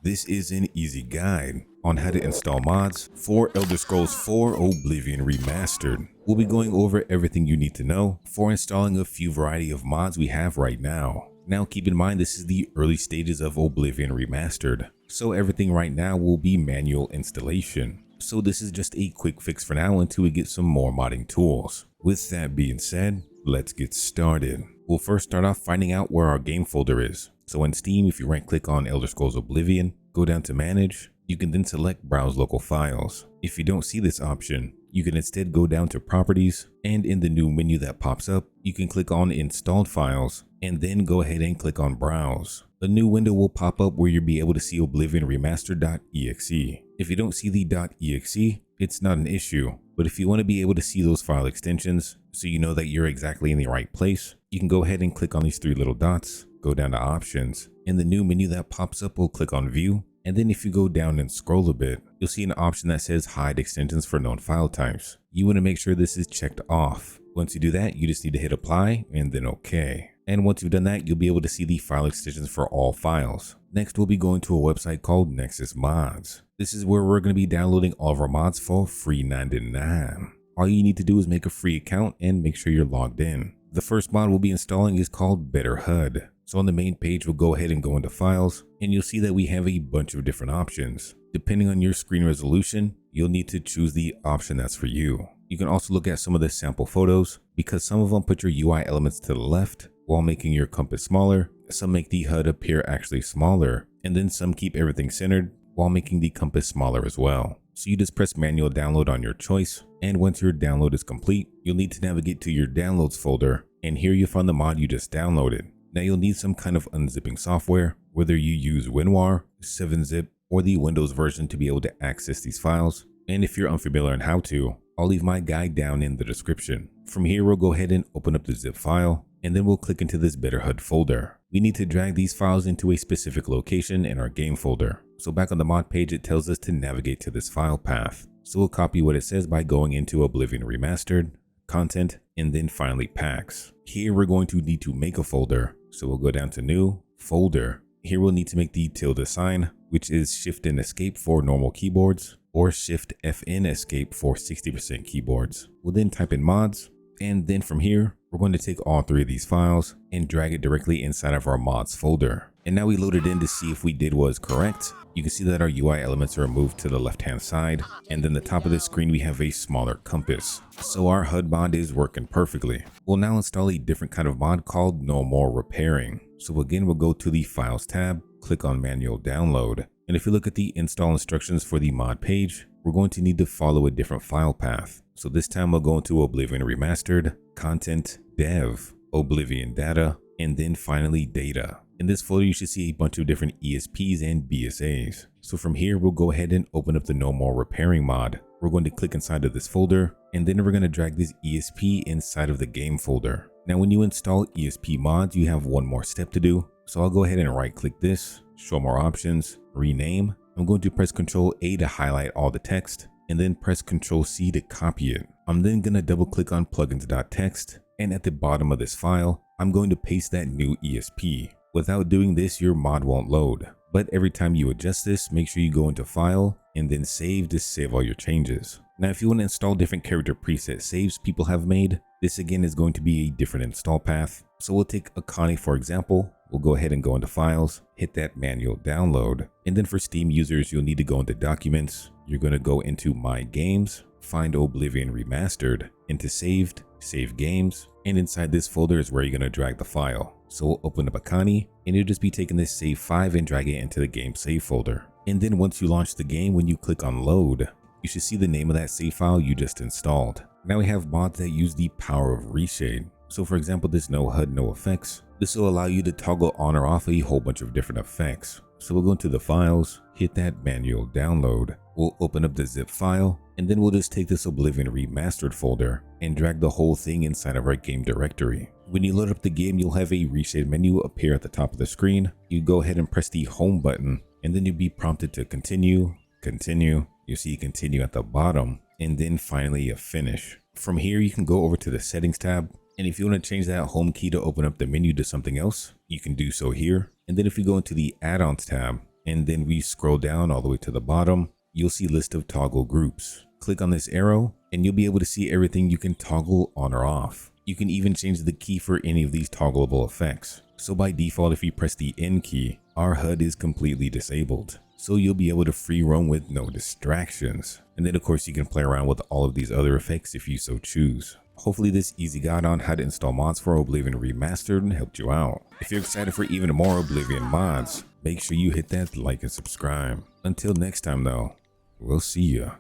This is an easy guide on how to install mods for Elder Scrolls 4 Oblivion Remastered. We'll be going over everything you need to know for installing a few variety of mods we have right now. Now keep in mind this is the early stages of Oblivion Remastered, so everything right now will be manual installation. So this is just a quick fix for now until we get some more modding tools. With that being said, let's get started. We'll first start off finding out where our game folder is. So in Steam, if you right click on Elder Scrolls Oblivion, go down to Manage, you can then select Browse Local Files. If you don't see this option, you can instead go down to Properties, and in the new menu that pops up, you can click on Installed Files, and then go ahead and click on Browse. A new window will pop up where you'll be able to see Oblivion Remastered.exe. If you don't see the .exe, it's not an issue, but if you want to be able to see those file extensions so you know that you're exactly in the right place, you can go ahead and click on these three little dots, go down to Options. In the new menu that pops up, we'll click on View, and then if you go down and scroll a bit, you'll see an option that says Hide Extensions for Known File Types. You want to make sure this is checked off. Once you do that, you just need to hit Apply and then OK. And once you've done that, you'll be able to see the file extensions for all files. Next, we'll be going to a website called Nexus Mods. This is where we're going to be downloading all of our mods for free 99. All you need to do is make a free account and make sure you're logged in. The first mod we'll be installing is called Better HUD. So on the main page, we'll go ahead and go into Files, and you'll see that we have a bunch of different options. Depending on your screen resolution, you'll need to choose the option that's for you. You can also look at some of the sample photos because some of them put your UI elements to the left while making your compass smaller. Some make the HUD appear actually smaller, and then some keep everything centered while making the compass smaller as well. So you just press manual download on your choice, and once your download is complete, you'll need to navigate to your downloads folder, and here you'll find the mod you just downloaded. Now you'll need some kind of unzipping software, whether you use WinRAR, 7-zip, or the Windows version to be able to access these files. And if you're unfamiliar on how to, I'll leave my guide down in the description. From here, we'll go ahead and open up the zip file, and then we'll click into this Better HUD folder. We need to drag these files into a specific location in our game folder. So back on the mod page, it tells us to navigate to this file path. So we'll copy what it says by going into Oblivion Remastered, Content, and then finally Packs. Here we're going to need to make a folder. So we'll go down to New, Folder. Here we'll need to make the tilde sign, which is Shift and Escape for normal keyboards, or Shift FN Escape for 60% keyboards. We'll then type in mods, and then from here, we're going to take all three of these files and drag it directly inside of our mods folder. And now we load it in to see if we did what is correct. You can see that our UI elements are moved to the left hand side, and then the top of the screen we have a smaller compass. So our HUD mod is working perfectly. We'll now install a different kind of mod called No More Repairing. So again, we'll go to the Files tab, click on Manual Download, and if you look at the install instructions for the mod page, we're going to need to follow a different file path. So this time we'll go into Oblivion Remastered, Content, Dev, Oblivion Data, and then finally Data. In this folder, you should see a bunch of different ESPs and BSAs. So from here, we'll go ahead and open up the No More Repairing mod. We're going to click inside of this folder, and then we're going to drag this ESP inside of the game folder. Now, when you install ESP mods, you have one more step to do. So I'll go ahead and right click this, show more options, rename. I'm going to press Ctrl A to highlight all the text, and then press Ctrl C to copy it. I'm then going to double click on plugins.txt, and at the bottom of this file, I'm going to paste that new ESP. Without doing this, your mod won't load. But every time you adjust this, make sure you go into File and then Save to save all your changes. Now, if you want to install different character preset saves people have made, this again is going to be a different install path. So we'll take Akani for example. We'll go ahead and go into Files, hit that manual download. And then for Steam users, you'll need to go into Documents. You're going to go into My Games, find Oblivion Remastered, into Saved, Save Games. And inside this folder is where you're going to drag the file. So we'll open up Akani, and you'll just be taking this save 5 and drag it into the game save folder. And then once you launch the game, when you click on load, you should see the name of that save file you just installed. Now we have mods that use the power of Reshade. So for example, this No-HUD-No-Effects. This will allow you to toggle on or off a whole bunch of different effects. So we'll go into the files, hit that manual download. We'll open up the zip file, and then we'll just take this Oblivion Remastered folder and drag the whole thing inside of our game directory. When you load up the game, you'll have a Reshade menu appear at the top of the screen. You go ahead and press the home button, and then you'll be prompted to continue. You'll see continue at the bottom, and then finally a finish. From here, you can go over to the settings tab, and if you want to change that home key to open up the menu to something else, you can do so here. And then if you go into the add-ons tab, and then we scroll down all the way to the bottom, you'll see list of toggle groups. Click on this arrow and you'll be able to see everything you can toggle on or off. You can even change the key for any of these toggleable effects. So by default, if you press the N key, our HUD is completely disabled. So you'll be able to free roam with no distractions. And then of course you can play around with all of these other effects if you so choose. Hopefully this easy guide on how to install mods for Oblivion Remastered helped you out. If you're excited for even more Oblivion mods, make sure you hit that like and subscribe. Until next time though, we'll see ya.